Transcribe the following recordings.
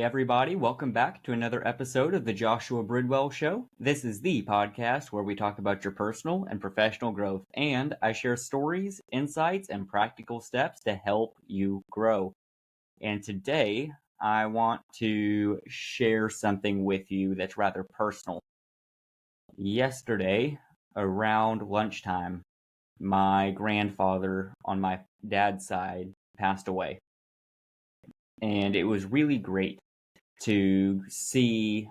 Hey everybody, welcome back to another episode of the Joshua Bridwell Show. This is the podcast where we talk about your personal and professional growth, and I share stories, insights, and practical steps to help you grow. And today, I want to share something with you that's rather personal. Yesterday, around lunchtime, my grandfather on my dad's side passed away. And it was really great to see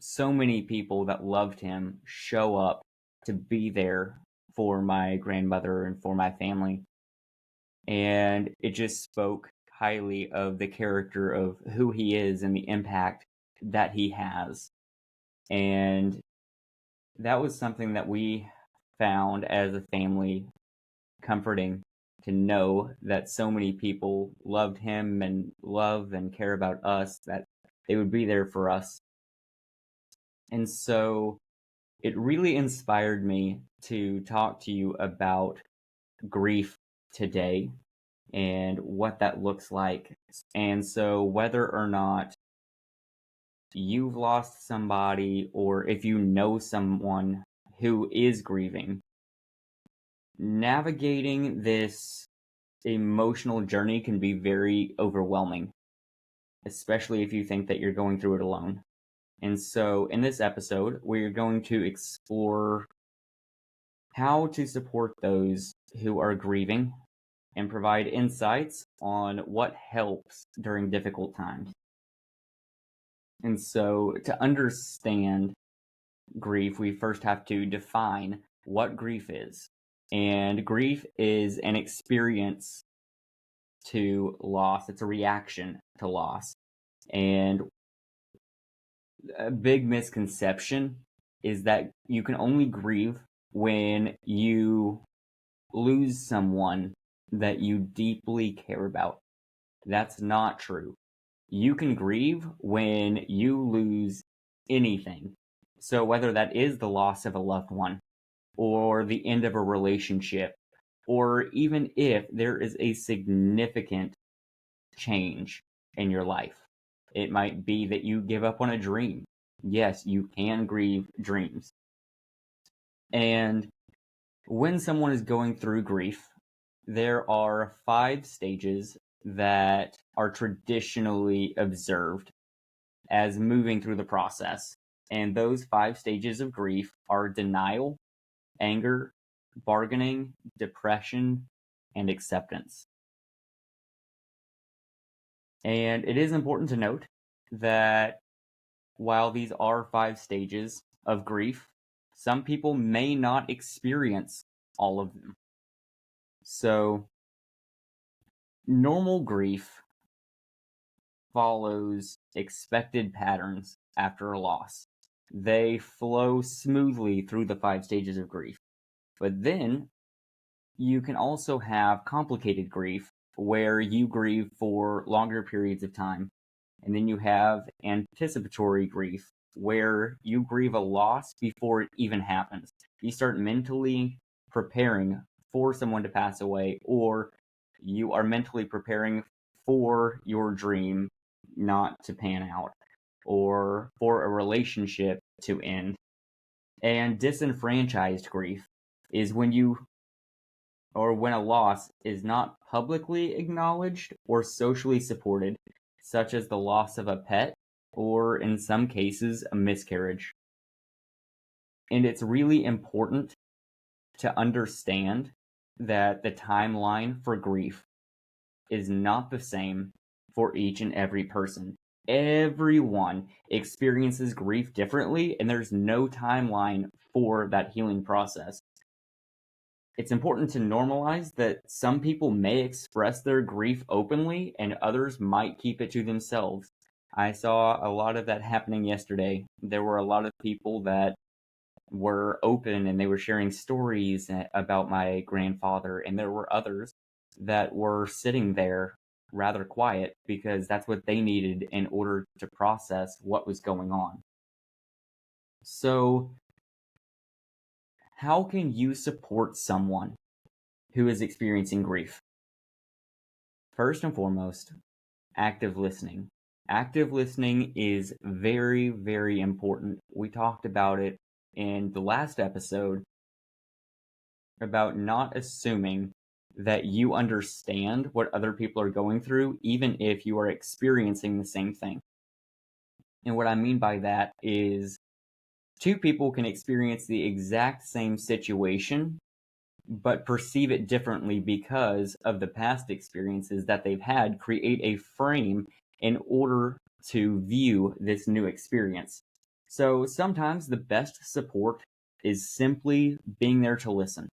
so many people that loved him show up to be there for my grandmother and for my family. And it just spoke highly of the character of who he is and the impact that he has. And that was something that we found as a family comforting, to know that so many people loved him and love and care about us, that they would be there for us. And so it really inspired me to talk to you about grief today and what that looks like. And so whether or not you've lost somebody, or if you know someone who is grieving, navigating this emotional journey can be very overwhelming, especially if you think that you're going through it alone. And so in this episode, we're going to explore how to support those who are grieving and provide insights on what helps during difficult times. And so to understand grief, we first have to define what grief is. And grief is an experience to loss. It's a reaction to loss. And a big misconception is that you can only grieve when you lose someone that you deeply care about. That's not true. You can grieve when you lose anything. So whether that is the loss of a loved one, or the end of a relationship, or even if there is a significant change in your life. It might be that you give up on a dream. Yes, you can grieve dreams. And when someone is going through grief, there are 5 stages that are traditionally observed as moving through the process. And those 5 stages of grief are denial, anger, bargaining, depression, and acceptance. And it is important to note that while these are 5 stages of grief, some people may not experience all of them. So, normal grief follows expected patterns after a loss. They flow smoothly through the 5 stages of grief. But then, you can also have complicated grief, where you grieve for longer periods of time. And then you have anticipatory grief, where you grieve a loss before it even happens. You start mentally preparing for someone to pass away, or you are mentally preparing for your dream not to pan out, or for a relationship to end. And disenfranchised grief is when when a loss is not publicly acknowledged or socially supported, such as the loss of a pet, or in some cases, a miscarriage. And it's really important to understand that the timeline for grief is not the same for each and every person. Everyone experiences grief differently, and there's no timeline for that healing process. It's important to normalize that some people may express their grief openly and others might keep it to themselves. I saw a lot of that happening yesterday. There were a lot of people that were open and they were sharing stories about my grandfather, and there were others that were sitting there rather quiet because that's what they needed in order to process what was going on. So, how can you support someone who is experiencing grief? First and foremost, active listening. Active listening is very, very important. We talked about it in the last episode about not assuming that you understand what other people are going through, even if you are experiencing the same thing. And what I mean by that is two people can experience the exact same situation, but perceive it differently because of the past experiences that they've had, create a frame in order to view this new experience. So sometimes the best support is simply being there to listen.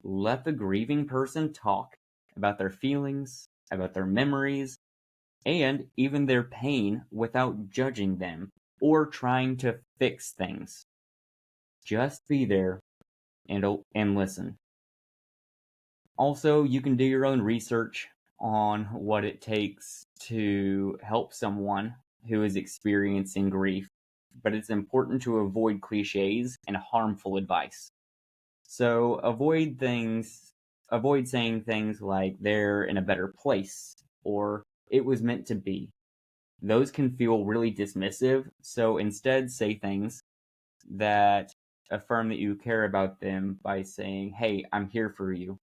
Let the grieving person talk about their feelings, about their memories, and even their pain without judging them or trying to fix things. Just be there and listen. Also, you can do your own research on what it takes to help someone who is experiencing grief, but it's important to avoid cliches and harmful advice. So avoid saying things like they're in a better place or it was meant to be. Those can feel really dismissive, so instead say things that affirm that you care about them by saying, "Hey, I'm here for you,"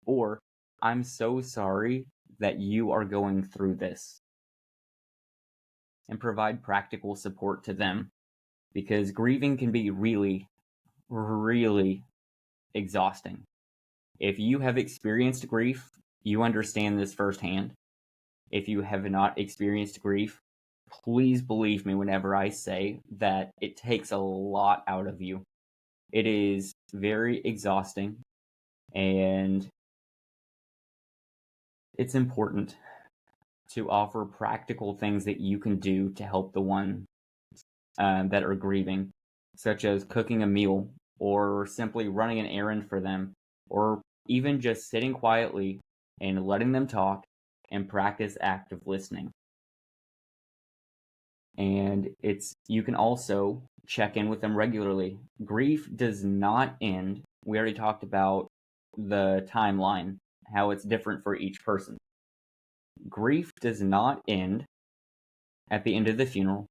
or "I'm so sorry that you are going through this," and provide practical support to them, because grieving can be really, really exhausting. If you have experienced grief, you understand this firsthand. If you have not experienced grief, please believe me whenever I say that it takes a lot out of you. It is very exhausting, and it's important to offer practical things that you can do to help the one that are grieving, such as cooking a meal, or simply running an errand for them, or even just sitting quietly and letting them talk and practice active listening. And you can also check in with them regularly. Grief does not end. We already talked about the timeline, how it's different for each person. Grief does not end at the end of the funeral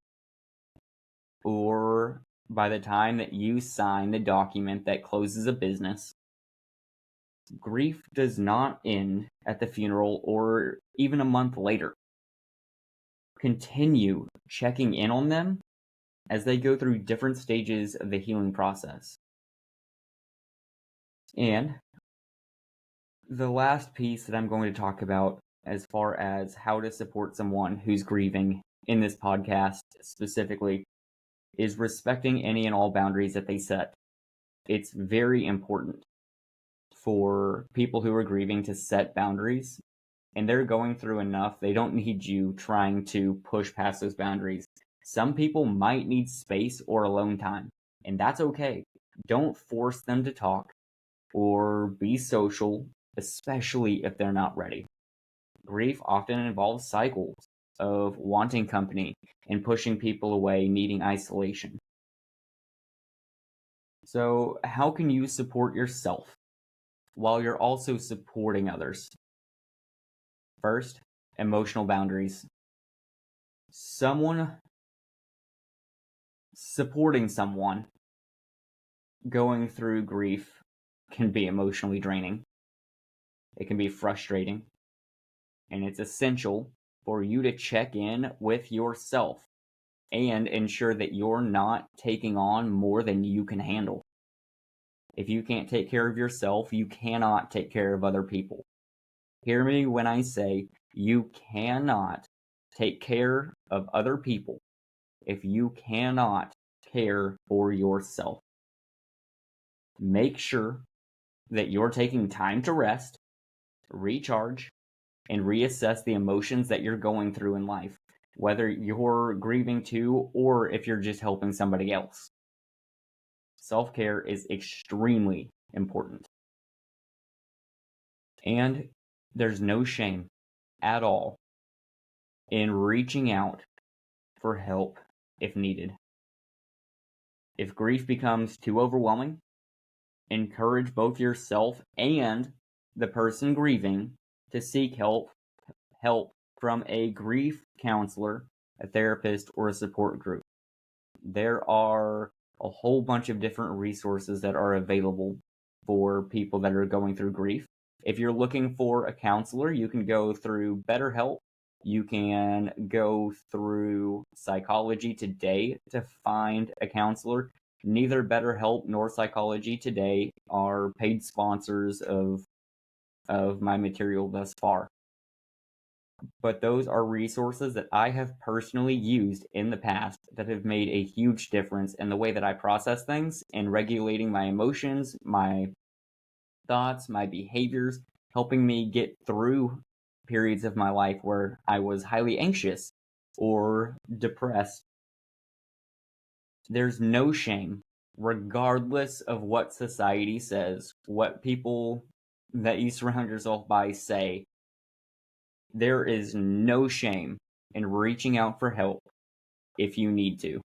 or by the time that you sign the document that closes a business. Grief does not end at the funeral or even a month later. Continue checking in on them as they go through different stages of the healing process. And the last piece that I'm going to talk about as far as how to support someone who's grieving in this podcast specifically is respecting any and all boundaries that they set. It's very important for people who are grieving to set boundaries, and they're going through enough. They don't need you trying to push past those boundaries. Some people might need space or alone time, and that's okay. Don't force them to talk or be social, especially if they're not ready. Grief often involves cycles of wanting company and pushing people away, needing isolation. So, how can you support yourself while you're also supporting others? First, emotional boundaries. Supporting someone going through grief can be emotionally draining. It can be frustrating. And it's essential for you to check in with yourself and ensure that you're not taking on more than you can handle. If you can't take care of yourself, you cannot take care of other people. Hear me when I say you cannot take care of other people if you cannot care for yourself. Make sure that you're taking time to rest, recharge, and reassess the emotions that you're going through in life, whether you're grieving too or if you're just helping somebody else. Self-care is extremely important. And there's no shame at all in reaching out for help if needed. If grief becomes too overwhelming, encourage both yourself and the person grieving to seek help from a grief counselor, a therapist, or a support group. There are a whole bunch of different resources that are available for people that are going through grief. If you're looking for a counselor, you can go through BetterHelp. You can go through Psychology Today to find a counselor. Neither BetterHelp nor Psychology Today are paid sponsors of my material thus far. But those are resources that I have personally used in the past that have made a huge difference in the way that I process things and regulating my emotions, my thoughts, my behaviors, helping me get through periods of my life where I was highly anxious or depressed. There's no shame, regardless of what society says, what people that you surround yourself by say. There is no shame in reaching out for help if you need to.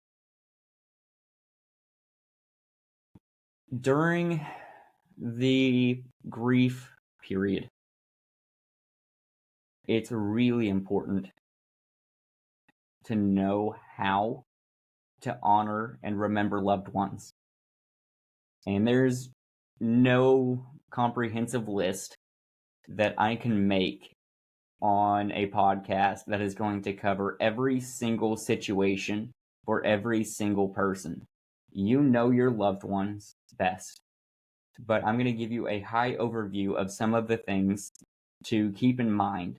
During the grief period, it's really important to know how to honor and remember loved ones. And there's no comprehensive list that I can make on a podcast that is going to cover every single situation for every single person. You know your loved ones best, but I'm going to give you a high overview of some of the things to keep in mind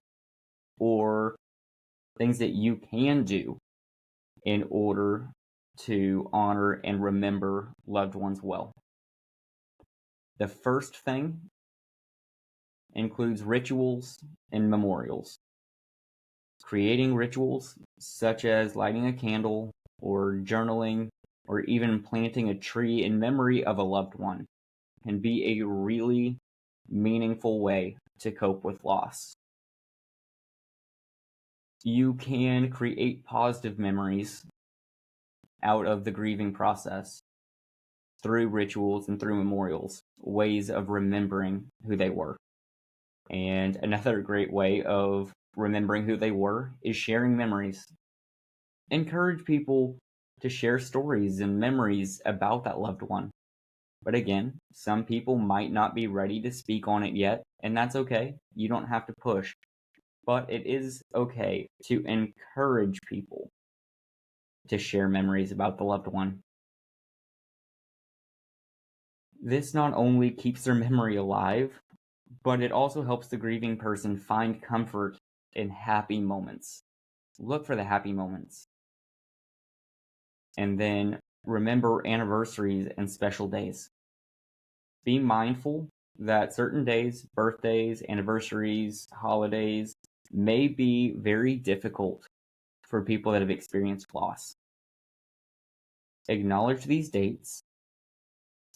or things that you can do in order to honor and remember loved ones well. The first thing includes rituals and memorials. Creating rituals such as lighting a candle or journaling or even planting a tree in memory of a loved one can be a really meaningful way to cope with loss. You can create positive memories out of the grieving process through rituals and through memorials, ways of remembering who they were. And another great way of remembering who they were is sharing memories. Encourage people to share stories and memories about that loved one. But again, some people might not be ready to speak on it yet, and that's okay. You don't have to push. But it is okay to encourage people to share memories about the loved one. This not only keeps their memory alive, but it also helps the grieving person find comfort in happy moments. Look for the happy moments. And then remember anniversaries and special days. Be mindful that certain days, birthdays, anniversaries, holidays, may be very difficult for people that have experienced loss. Acknowledge these dates,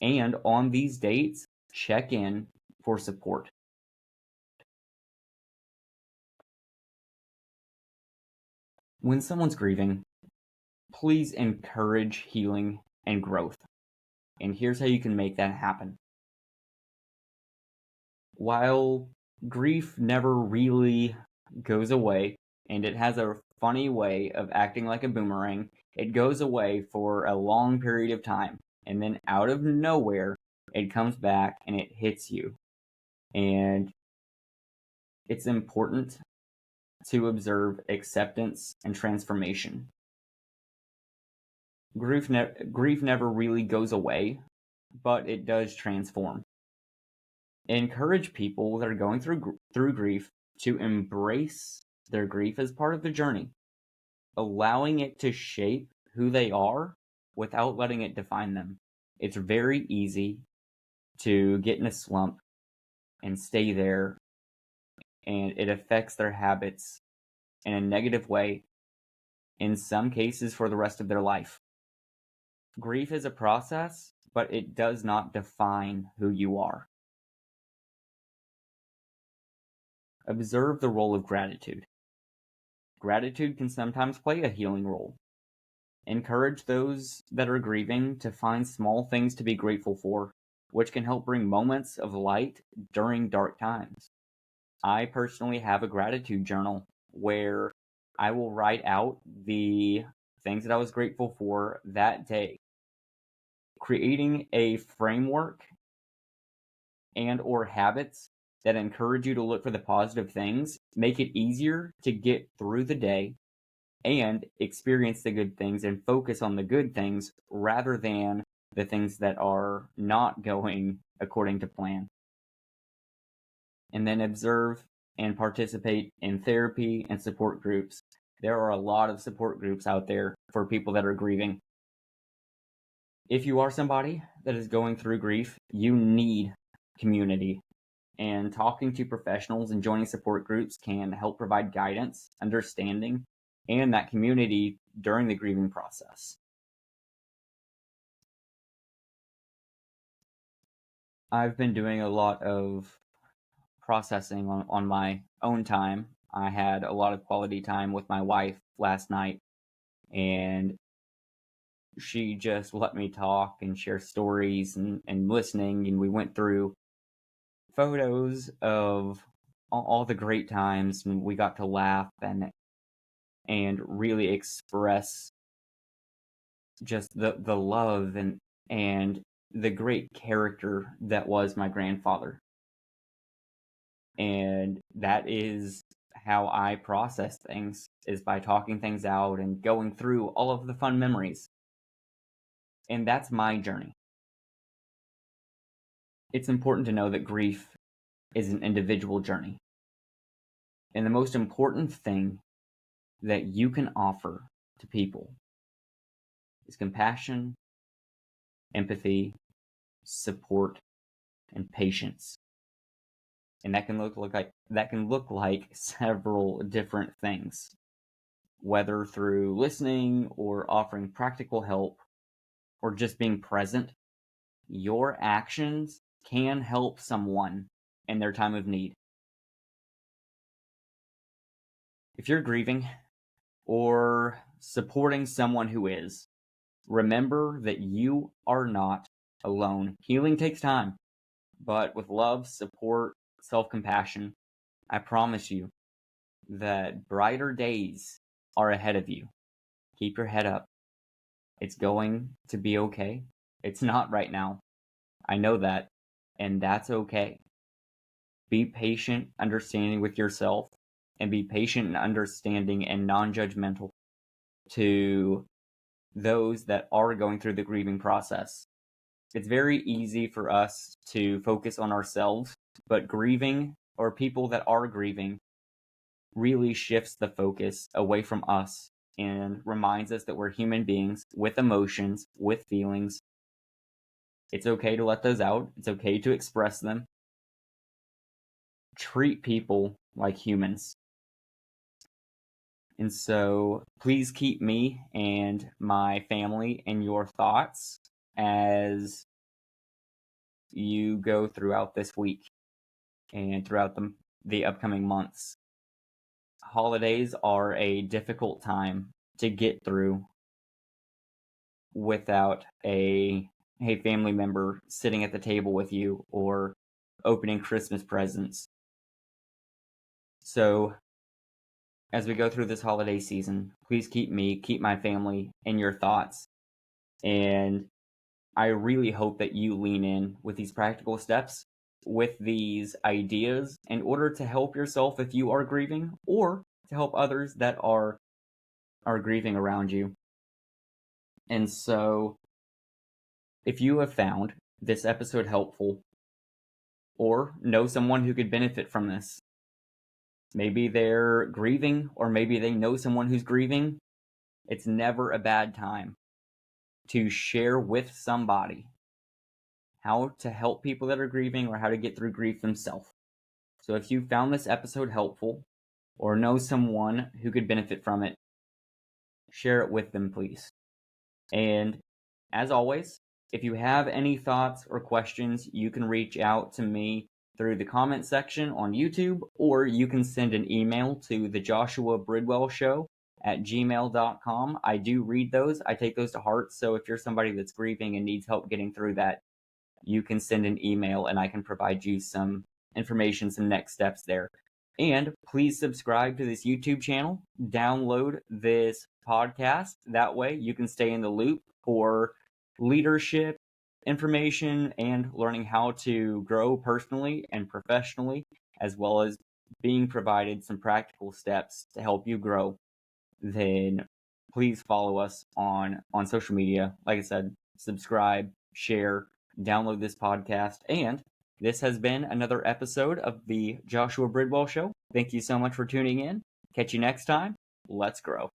and on these dates, check in for support. When someone's grieving, please encourage healing and growth. And here's how you can make that happen. While grief never really goes away, and it has a funny way of acting like a boomerang, it goes away for a long period of time, and then out of nowhere, it comes back and it hits you. And it's important to observe acceptance and transformation. Grief never really goes away, but it does transform. Encourage people that are going through grief to embrace their grief as part of the journey, allowing it to shape who they are without letting it define them. It's very easy to get in a slump and stay there, and it affects their habits in a negative way, in some cases for the rest of their life. Grief is a process, but it does not define who you are. Observe the role of gratitude. Gratitude can sometimes play a healing role. Encourage those that are grieving to find small things to be grateful for, which can help bring moments of light during dark times. I personally have a gratitude journal where I will write out the things that I was grateful for that day. Creating a framework and or habits that encourage you to look for the positive things make it easier to get through the day and experience the good things and focus on the good things rather than the things that are not going according to plan. And then observe and participate in therapy and support groups. There are a lot of support groups out there for people that are grieving. If you are somebody that is going through grief, you need community. And talking to professionals and joining support groups can help provide guidance, understanding, and that community during the grieving process. I've been doing a lot of processing on my own time. I had a lot of quality time with my wife last night, and she just let me talk and share stories and listening, and we went through photos of all the great times, and we got to laugh and really express just the love and the great character that was my grandfather. And that is how I process things, is by talking things out and going through all of the fun memories. And that's my journey. It's important to know that grief is an individual journey. And the most important thing that you can offer to people is compassion, empathy, support, and patience. And that can look like several different things, whether through listening or offering practical help or just being present. Your actions can help someone in their time of need. If you're grieving or supporting someone who is, remember that you are not alone. Healing takes time, but with love, support, self-compassion, I promise you that brighter days are ahead of you. Keep your head up. It's going to be okay. It's not right now. I know that, and that's okay. Be patient, understanding with yourself, and be patient and understanding and non-judgmental to those that are going through the grieving process. It's very easy for us to focus on ourselves, but grieving, or people that are grieving, really shifts the focus away from us and reminds us that we're human beings with emotions, with feelings. It's okay to let those out. It's okay to express them. Treat people like humans. And so please keep me and my family in your thoughts as you go throughout this week and throughout the upcoming months. Holidays are a difficult time to get through without a family member sitting at the table with you or opening Christmas presents. So as we go through this holiday season, please keep me, keep my family in your thoughts. And I really hope that you lean in with these practical steps, with these ideas, in order to help yourself if you are grieving, or to help others that are grieving around you. And so, if you have found this episode helpful, or know someone who could benefit from this, maybe they're grieving, or maybe they know someone who's grieving, it's never a bad time to share with somebody how to help people that are grieving or how to get through grief themselves. So if you found this episode helpful or know someone who could benefit from it, share it with them, please. And as always, if you have any thoughts or questions, you can reach out to me through the comment section on YouTube, or you can send an email to the Joshua Bridwell Show at gmail.com. I do read those. I take those to heart. So if you're somebody that's grieving and needs help getting through that, you can send an email and I can provide you some information, some next steps there. And please subscribe to this YouTube channel, download this podcast. That way you can stay in the loop for leadership information and learning how to grow personally and professionally, as well as being provided some practical steps to help you grow. Then please follow us on social media. Like I said, subscribe, share, download this podcast. And this has been another episode of the Joshua Bridwell Show. Thank you so much for tuning in. Catch you next time. Let's grow.